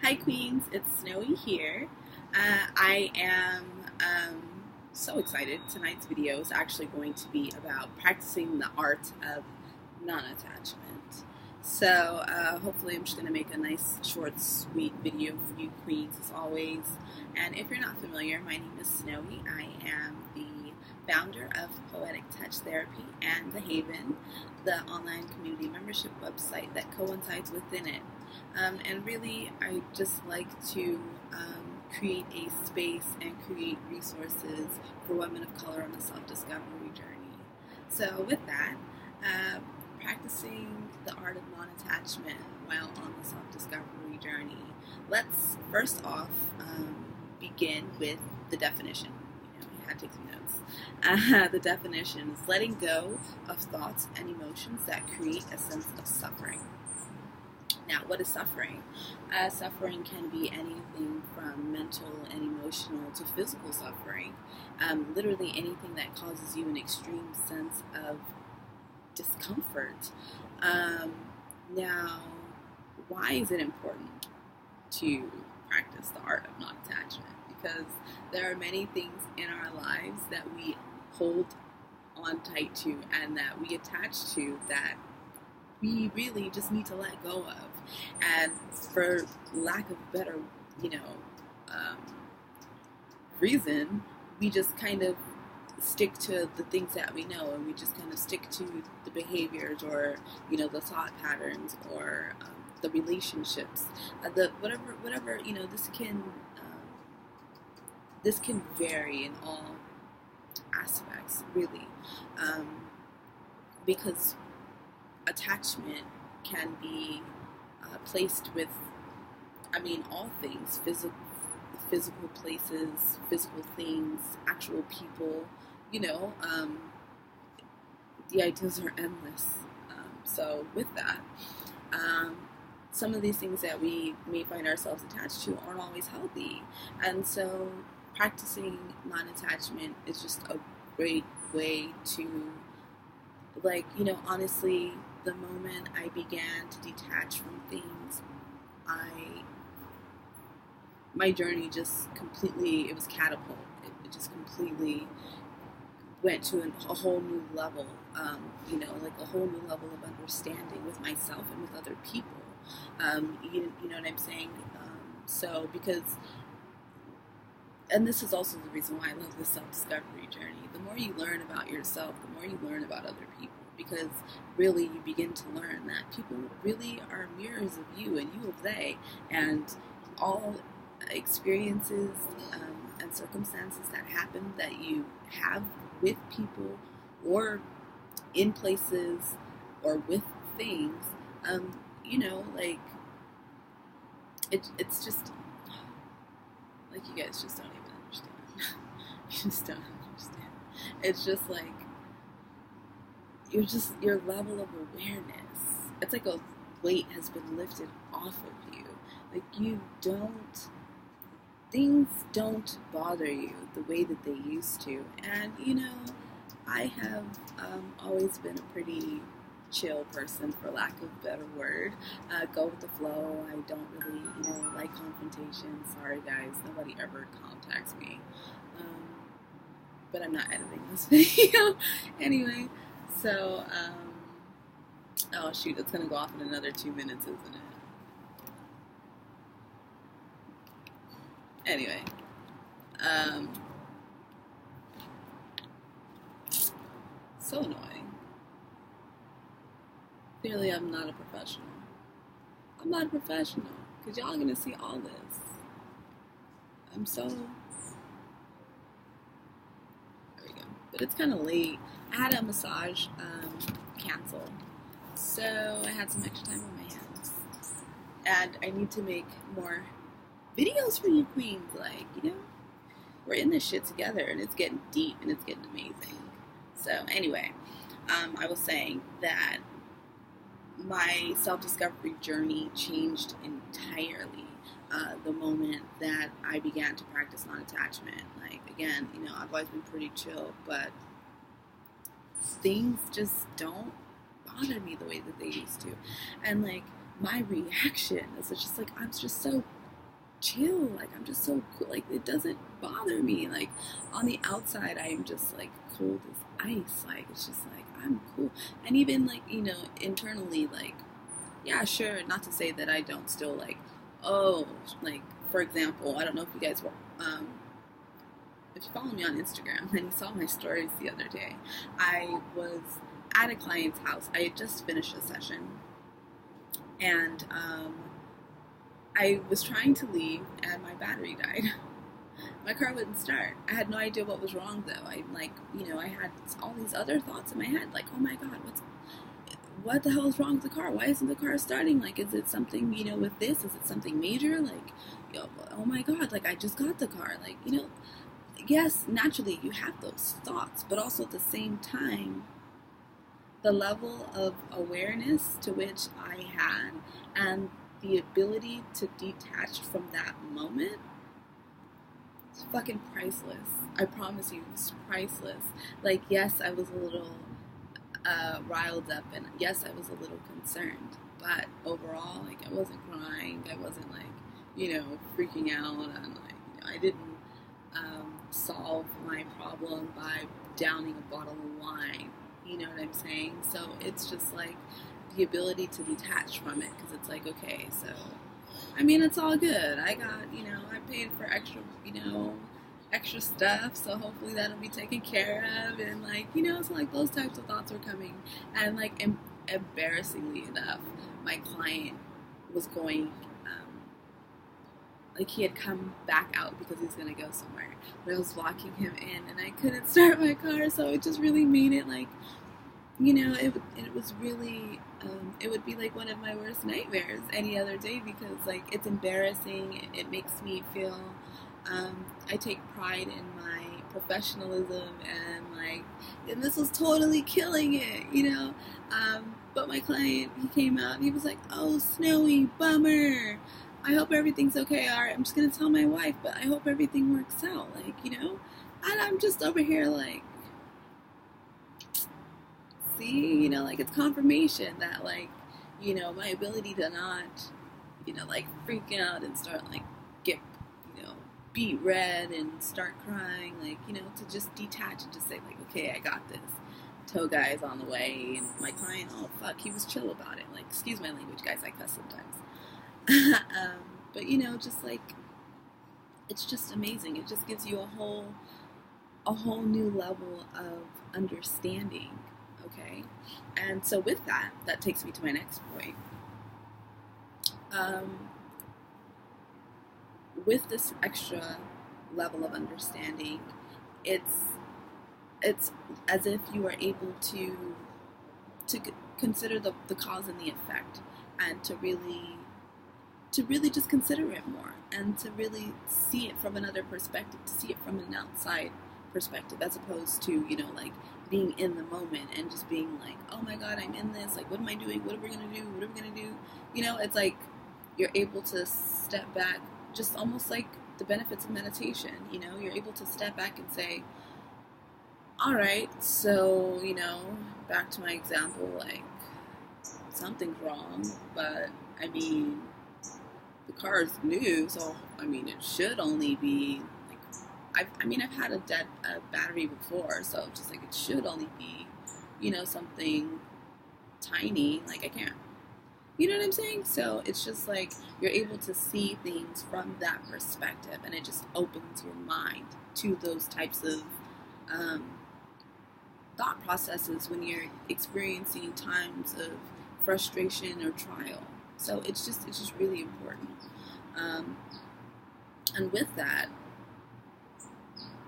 Hi Queens, it's Snowy here. I am so excited. Tonight's video is actually going to be about practicing the art of non-attachment. So hopefully I'm just going to make a nice, short, sweet video for you Queens as always. And if you're not familiar, my name is Snowy. I am the founder of Poetic Touch Therapy and The Haven, the online community membership website that coincides within it. And really, I just like to create a space and create resources for women of color on the self-discovery journey. So with that, practicing the art of non-attachment while on the self-discovery journey, let's first off begin with the definition. I had to take some notes. The definition is letting go of thoughts and emotions that create a sense of suffering. Now, what is suffering? Suffering can be anything from mental and emotional to physical suffering. Literally anything that causes you an extreme sense of discomfort. Now, why is it important to practice the art of non-attachment? Because there are many things in our lives that we hold on tight to and that we attach to that we really just need to let go of. And for lack of better, reason, we just kind of stick to the things that we know, and we just kind of stick to the behaviors or, the thought patterns or the relationships, the whatever, this can vary in all aspects, really, because attachment can be placed with, all things, physical places, physical things, actual people, the ideas are endless. So with that, some of these things that we may find ourselves attached to aren't always healthy. And so practicing non-attachment is just a great way to, honestly, the moment I began to detach from things, my journey just completely, it was catapult. It just completely went to a whole new level, a whole new level of understanding with myself and with other people. You know what I'm saying? And this is also the reason why I love the self-discovery journey. The more you learn about yourself, the more you learn about other people. Because really you begin to learn that people really are mirrors of you and you of they. And all experiences and circumstances that happen that you have with people or in places or with things, it's just, you guys just don't even understand. You just don't understand. It's just your level of awareness. It's like a weight has been lifted off of you. Things don't bother you the way that they used to. And, I have always been a pretty chill person, for lack of a better word. Go with the flow. I don't really, like confrontation. Sorry guys, nobody ever contacts me. But I'm not editing this video. Anyway, so, oh shoot, it's going to go off in another 2 minutes, isn't it? Anyway, so annoying. Clearly I'm not a professional. I'm not a professional, because y'all are going to see all this. There we go. But it's kind of late. I had a massage cancel, so I had some extra time on my hands. And I need to make more videos for you queens. We're in this shit together, and it's getting deep, and it's getting amazing. So anyway, I was saying that my self-discovery journey changed entirely the moment that I began to practice non-attachment. Again, I've always been pretty chill, but things just don't bother me the way that they used to. And my reaction is just I'm just so chill. Like, I'm just so cool. Like, it doesn't bother me. Like, on the outside, I am just like cold as ice. Like, it's just like, I'm cool. And even like, internally, like, yeah, sure, not to say that I don't still like, oh, like, for example, I don't know if you guys were, if you follow me on Instagram and you saw my stories the other day, I was at a client's house. I had just finished a session, and I was trying to leave, and my battery died. My car wouldn't start. I had no idea what was wrong, though. I I had all these other thoughts in my head, like, oh my God, what the hell is wrong with the car? Why isn't the car starting? Like, is it something, with this? Is it something major? Like, oh my God, like, I just got the car. Like, yes, naturally you have those thoughts, but also at the same time, the level of awareness to which I had and the ability to detach from that moment, it's fucking priceless. I promise you, it's priceless. Like, yes, I was a little riled up, and yes, I was a little concerned, but overall, like, I wasn't crying, I wasn't like, freaking out, and like, I didn't solve my problem by downing a bottle of wine. You know what I'm saying? So it's just like the ability to detach from it, because it's like, okay, so I mean, it's all good. I got, I paid for extra stuff, so hopefully that'll be taken care of, and like, so like those types of thoughts were coming, and like embarrassingly enough, my client was going, like, he had come back out because he was going to go somewhere, but I was walking him in, and I couldn't start my car, so it just really made it like, it was really, it would be like one of my worst nightmares any other day, because like, it's embarrassing, it makes me feel, I take pride in my professionalism, and this was totally killing it, but my client, he came out and he was like, oh, Snowy, bummer, I hope everything's okay. All right, I'm just going to tell my wife, but I hope everything works out, like, and I'm just over here like, see, like, it's confirmation that, like, my ability to not, like, freak out and start, like, get, beat red and start crying, like, to just detach and just say, like, okay, I got this. Tow guy is on the way, and my client, oh, fuck, he was chill about it. Like, excuse my language, guys, I cuss sometimes. But, just, like, it's just amazing. It just gives you a whole new level of understanding, okay? And so with that takes me to my next point. With this extra level of understanding, it's as if you are able to consider the cause and the effect, and to really just consider it more, and to really see it from another perspective, to see it from an outside perspective, as opposed to, like, being in the moment and just being like, oh my God, I'm in this, like, what am I doing, what are we gonna do, it's like you're able to step back, just almost like the benefits of meditation, you're able to step back and say, alright, so, back to my example, like, something's wrong, but, I mean, the car is new, so, I mean, it should only be, like, I've had a dead battery before, so just, like, it should only be, something tiny, like, I can't, you know what I'm saying? So it's just, like, you're able to see things from that perspective, and it just opens your mind to those types of thought processes when you're experiencing times of frustration or trial. So it's just really important. And with that,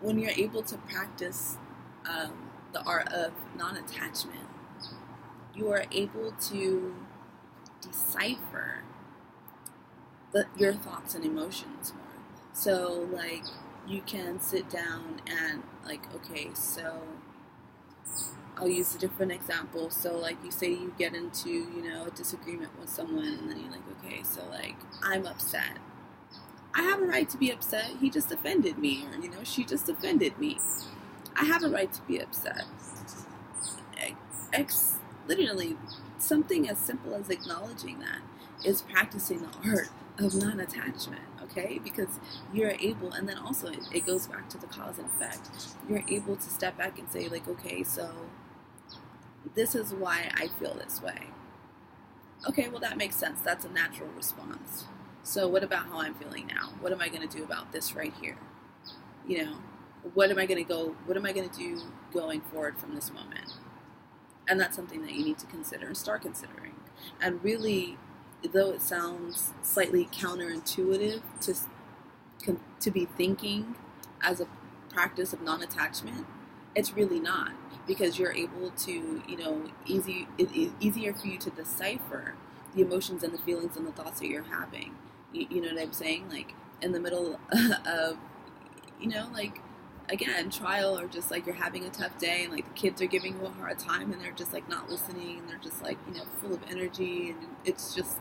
when you're able to practice the art of non-attachment, you are able to decipher your thoughts and emotions more. So, like, you can sit down and, like, okay, so I'll use a different example. So, like, you say you get into, a disagreement with someone, and then you're like, okay, so, like, I'm upset. I have a right to be upset. He just offended me, or, she just offended me. I have a right to be upset. Literally, something as simple as acknowledging that is practicing the art of non-attachment, okay? Because you're able, and then also it goes back to the cause and effect. You're able to step back and say, like, okay, so this is why I feel this way. Okay, well, that makes sense. That's a natural response. So what about how I'm feeling now? What am I going to do about this right here? You know, what am I going to do going forward from this moment? And that's something that you need to consider and start considering. And really, though it sounds slightly counterintuitive to be thinking as a practice of non-attachment, it's really not, because you're able to, easier for you to decipher the emotions and the feelings and the thoughts that you're having. You know what I'm saying? Like, in the middle of, like, again, trial, or just like you're having a tough day and like the kids are giving you a hard time and they're just like not listening and they're just like, full of energy, and it's just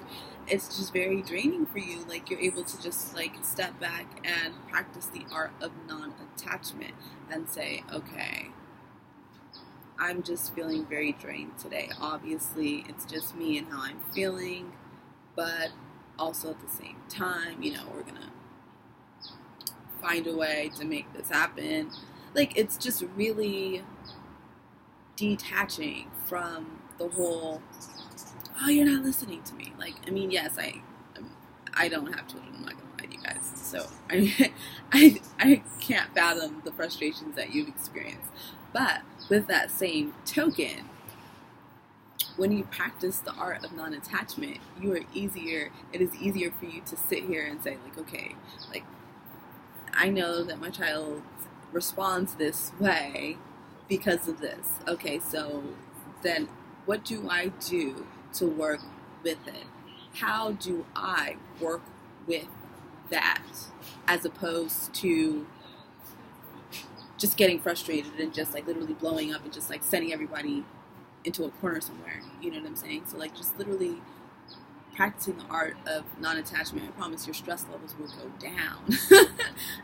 very draining for you. Like, you're able to just like step back and practice the art of non-attachment and say, okay, I'm just feeling very drained today. Obviously, it's just me and how I'm feeling, but also at the same time, we're gonna find a way to make this happen. Like, it's just really detaching from the whole, oh, you're not listening to me. Like, I mean, yes, I don't have children, I'm not gonna lie to you guys, so I can't fathom the frustrations that you've experienced. But with that same token, when you practice the art of non-attachment, it is easier for you to sit here and say, like, okay, like, I know that my child responds this way because of this. Okay, so then what do I do to work with it? How do I work with that, as opposed to just getting frustrated and just like literally blowing up and just like sending everybody into a corner somewhere? You know what I'm saying? So like, just literally practicing the art of non-attachment, I promise your stress levels will go down.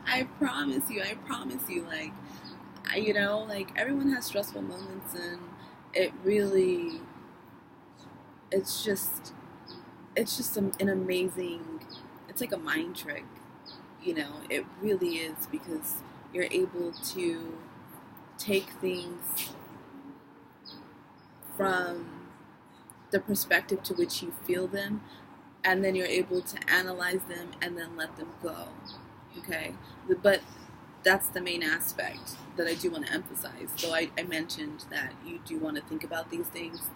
I promise you, like, like, everyone has stressful moments, and it's just an amazing, it's like a mind trick, it really is, because you're able to take things from the perspective to which you feel them, and then you're able to analyze them and then let them go. Okay? But that's the main aspect that I do want to emphasize. So I mentioned that you do want to think about these things.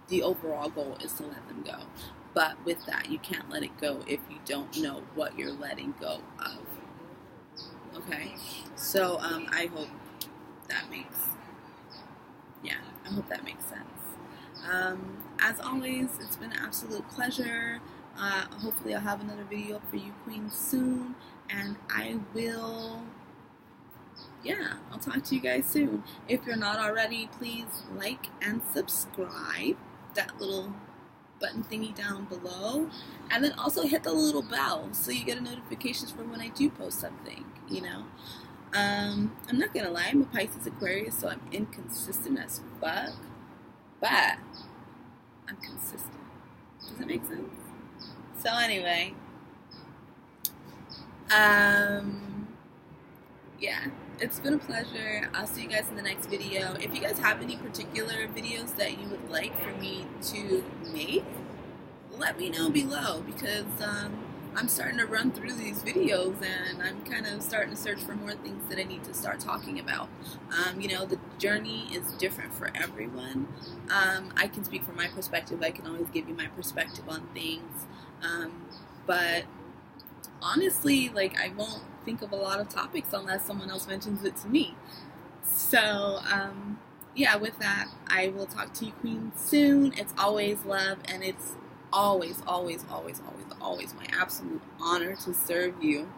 The overall goal is to let them go. But with that, you can't let it go if you don't know what you're letting go of. Okay? So I hope that makes sense. As always, it's been an absolute pleasure. Hopefully I'll have another video up for you queens soon, and I'll talk to you guys soon. If you're not already, please like and subscribe, that little button thingy down below, and then also hit the little bell so you get a notifications for when I do post something, I'm not gonna lie, I'm a Pisces Aquarius, so I'm inconsistent as fuck, but I'm consistent. Does that make sense? So anyway, it's been a pleasure. I'll see you guys in the next video. If you guys have any particular videos that you would like for me to make, let me know below, because I'm starting to run through these videos and I'm kind of starting to search for more things that I need to start talking about. The journey is different for everyone. I can speak from my perspective. I can always give you my perspective on things. But honestly, like, I won't think of a lot of topics unless someone else mentions it to me. So, with that, I will talk to you queens soon. It's always love, and it's always my absolute honor to serve you.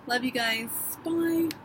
Love you guys. Bye.